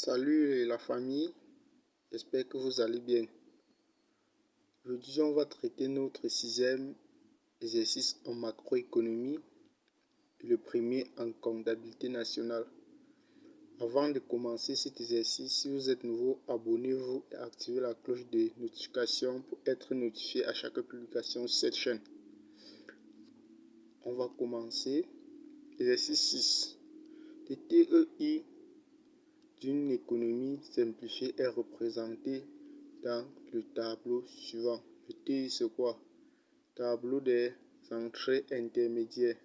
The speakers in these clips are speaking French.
Salut la famille, j'espère que vous allez bien. Aujourd'hui, on va traiter notre sixième exercice en macroéconomie et le premier en comptabilité nationale. Avant de commencer cet exercice, si vous êtes nouveau, abonnez-vous et activez la cloche de notification pour être notifié à chaque publication sur cette chaîne. On va commencer. Exercice 6. Le TEI d'une économie simplifiée est représenté dans le tableau suivant. Le TEI c'est quoi? Tableau des entrées intermédiaires.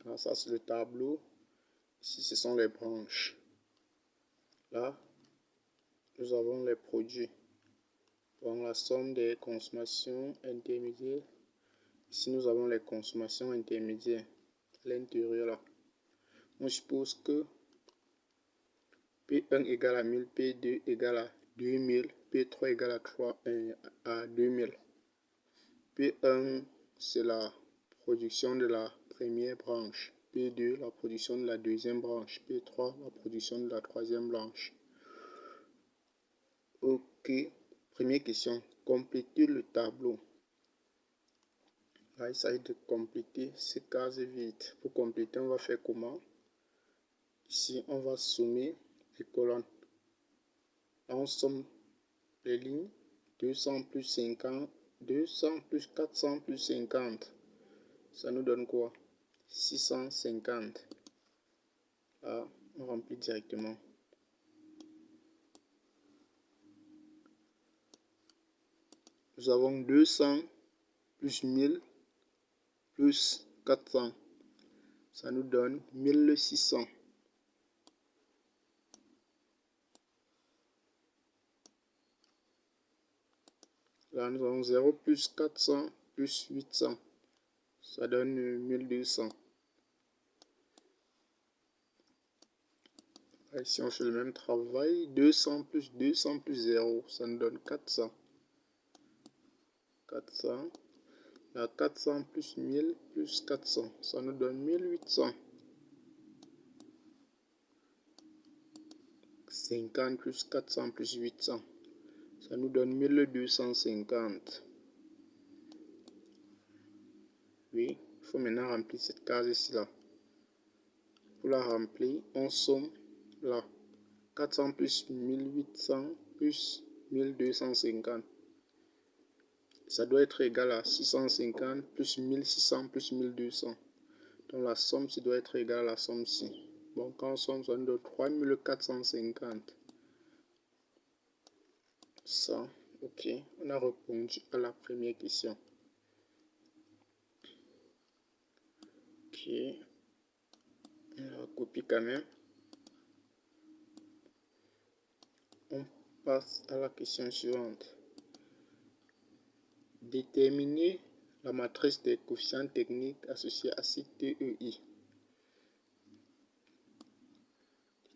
Alors ça c'est le tableau. Ici ce sont les branches. Là nous avons les produits. Donc la somme des consommations intermédiaires. Ici nous avons les consommations intermédiaires. À l'intérieur là. On suppose que P1 égale à 1000, P2 égale à 2000, P3 égale à 2000. P1, c'est la production de la première branche. P2, la production de la deuxième branche. P3, la production de la troisième branche. Ok, première question. Compléter le tableau. Là, il s'agit de compléter ces cases vides. Pour compléter, on va faire comment? Ici, on va sommer les colonnes. Là, on somme les lignes. 200 plus 50, 200 plus 400 plus 50. Ça nous donne quoi? 650. Là, on remplit directement. Nous avons 200 plus 1000 plus 400. Ça nous donne 1600. Là, nous avons 0 plus 400 plus 800. Ça donne 1200. Ici, on fait le même travail. 200 plus 0, ça nous donne 400. 400. Là, 400 plus 1000 plus 400, ça nous donne 1800. 50 plus 400 plus 800, ça nous donne 1250. Oui, il faut maintenant remplir cette case ici là. Pour la remplir, on somme là. 400 plus 1800 plus 1250. Ça doit être égal à 650 plus 1600 plus 1200. Donc la somme, ça doit être égal à la somme ci. Bon, quand on somme, ça nous donne 3450. Ça, ok. On a répondu à la première question. Ok. On la copie quand même. On passe à la question suivante. Déterminer la matrice des coefficients techniques associés à CTEI.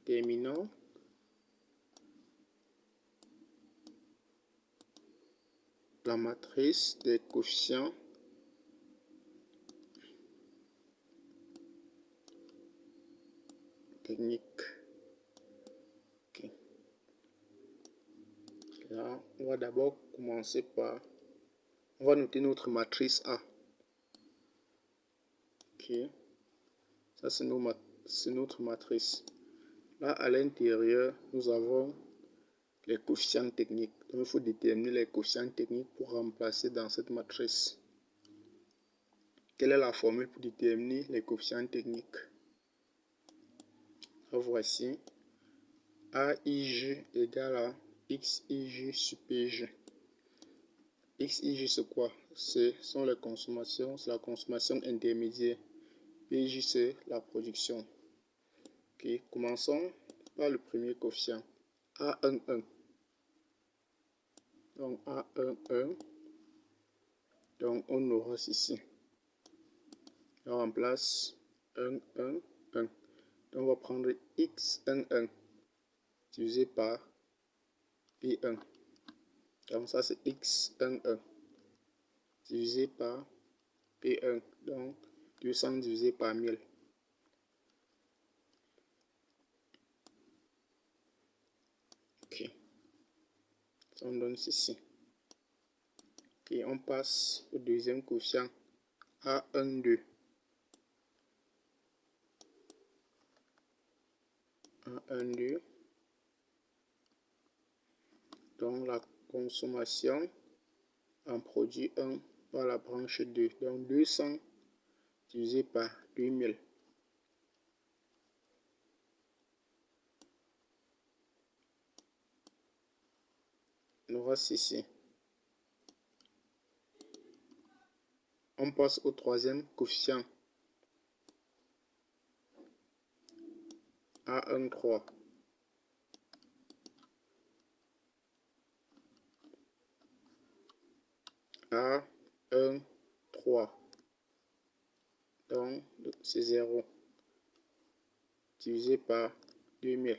Déterminons la matrice des coefficients techniques. Okay. Là, on va d'abord commencer par... On va noter notre matrice A. Ok. Ça, c'est notre matrice. Là, à l'intérieur, nous avons les coefficients techniques. Donc, il faut déterminer les coefficients techniques pour remplacer dans cette matrice. Quelle est la formule pour déterminer les coefficients techniques? La voici. AIG égale à XIG sur PG. XIG, c'est quoi? Ce sont les consommations, c'est la consommation intermédiaire. PJ, c'est la production. Ok, commençons par le premier coefficient. A11. Donc A11. Donc on aura ceci. On remplace 1, 1, 1. Donc on va prendre X11 divisé par P1. Donc ça c'est X11 divisé par P1. Donc 200 divisé par 1000. Ça me donne ceci. Et on passe au deuxième quotient. A1, 2. A1, 2. Donc la consommation en produit 1 par la branche 2. Donc 200 divisé par 2000. On aura ceci. On passe au troisième coefficient. A1, 3. A1, 3. Donc c'est 0 divisé par 2000.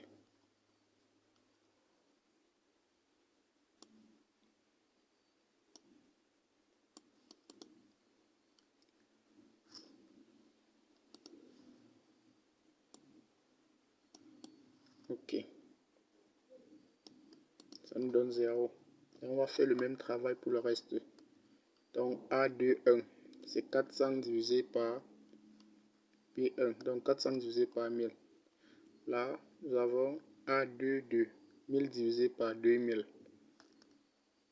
Ok. Ça nous donne 0. Et on va faire le même travail pour le reste. Donc A2, 1. C'est 400 divisé par P1. Donc 400 divisé par 1000. Là, nous avons A2, 2. 1000 divisé par 2000.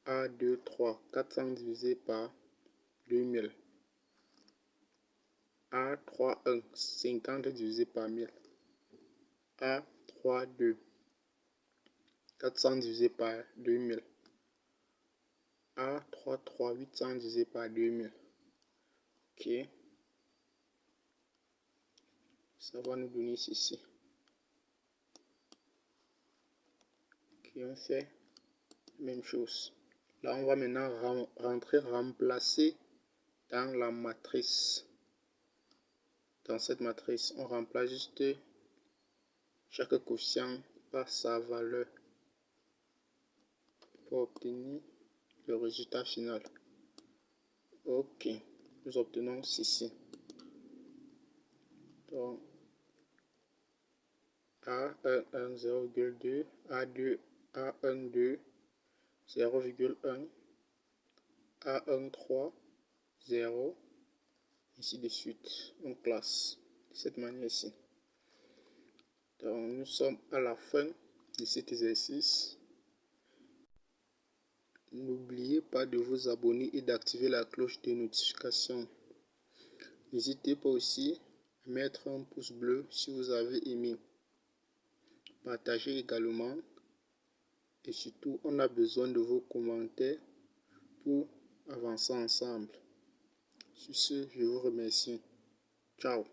A2, 3. 400 divisé par 2000. A3, 1. 50 divisé par 1000. A3, 2. 400 divisé par 2000. A3, 3. 800 divisé par 2000. Ok. Ça va nous donner ceci. Ok, on fait la même chose. Là, on va maintenant remplacer dans la matrice. Dans cette matrice, on remplace juste chaque quotient par sa valeur pour obtenir le résultat final. Ok, nous obtenons ceci. Donc, A1, 0,2, A2, A1, 2, 0,1, A1, 3, 0, ainsi de suite. On classe de cette manière-ci. Donc, nous sommes à la fin de cet exercice. N'oubliez pas de vous abonner et d'activer la cloche de notification. N'hésitez pas aussi à mettre un pouce bleu si vous avez aimé. Partagez également. Et surtout, on a besoin de vos commentaires pour avancer ensemble. Sur ce, je vous remercie. Ciao.